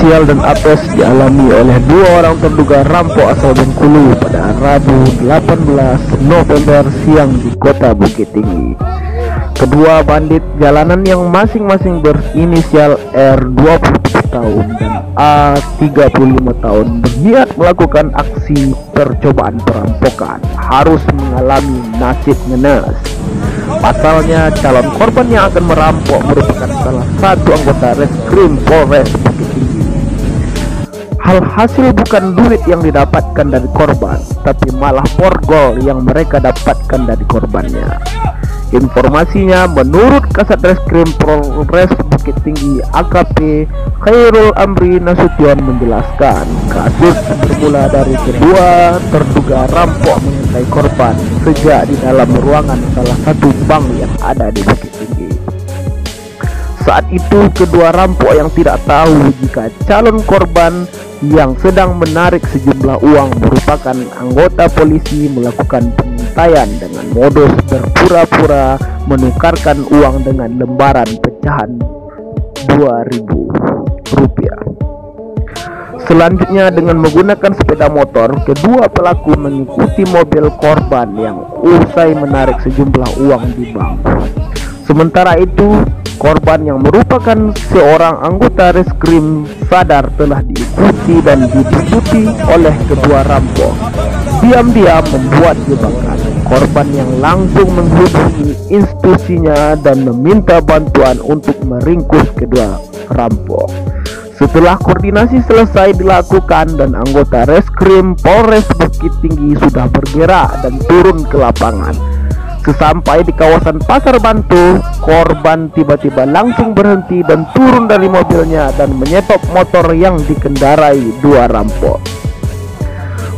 Sial dan apes dialami oleh dua orang terduga rampok asal Bengkulu pada Rabu 18 November siang di kota Bukit Tinggi. Kedua bandit jalanan yang masing-masing berinisial R 27 tahun dan A 35 tahun berniat melakukan aksi percobaan perampokan harus mengalami nasib ngenes. Pasalnya calon korban yang akan merampok merupakan salah satu anggota Reskrim Polres Bukit Tinggi. Hasil bukan duit yang didapatkan dari korban, tapi malah borgol yang mereka dapatkan dari korbannya. Informasinya, menurut Kasat Reskrim Polres Bukit Tinggi AKP Khairul Amri Nasution menjelaskan, kasus bermula dari kedua terduga rampok mengintai korban sejak di dalam ruangan salah satu bank yang ada di Bukit Tinggi. Saat itu kedua rampok yang tidak tahu jika calon korban yang sedang menarik sejumlah uang merupakan anggota polisi melakukan pengintaian dengan modus berpura-pura menukarkan uang dengan lembaran pecahan Rp2.000. Selanjutnya dengan menggunakan sepeda motor, kedua pelaku mengikuti mobil korban yang usai menarik sejumlah uang di bank. Sementara itu, korban yang merupakan seorang anggota reskrim sadar telah diikuti dan diikuti oleh kedua rampok. Diam-diam membuat jebakan. Korban yang langsung menghubungi institusinya dan meminta bantuan untuk meringkus kedua rampok. Setelah koordinasi selesai dilakukan dan anggota reskrim Polres Bukit Tinggi sudah bergerak dan turun ke lapangan. Sesampai di kawasan Pasar Bantu, korban tiba-tiba langsung berhenti dan turun dari mobilnya dan menyetop motor yang dikendarai dua rampok.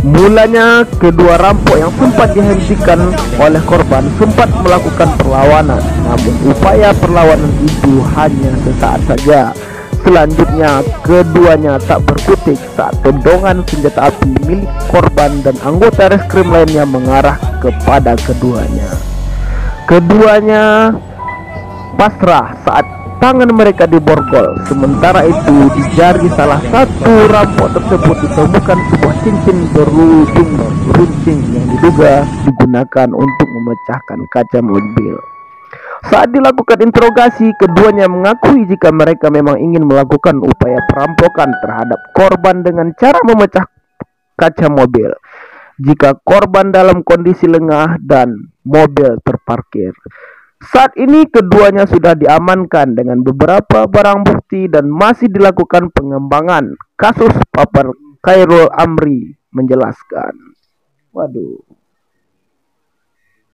Mulanya kedua rampok yang sempat dihentikan oleh korban sempat melakukan perlawanan, namun upaya perlawanan itu hanya sesaat saja. Selanjutnya keduanya tak berkutik saat tendongan senjata api milik korban dan anggota reskrim lainnya mengarah kepada keduanya. Keduanya pasrah saat tangan mereka diborgol. Sementara itu di jari salah satu rampok tersebut ditemukan sebuah cincin berujung runcing yang diduga digunakan untuk memecahkan kaca mobil. Saat dilakukan interogasi, keduanya mengakui jika mereka memang ingin melakukan upaya perampokan terhadap korban dengan cara memecah kaca mobil jika korban dalam kondisi lengah dan mobil terparkir. Saat ini keduanya sudah diamankan dengan beberapa barang bukti dan masih dilakukan pengembangan kasus, papar Khairul Amri menjelaskan. Waduh.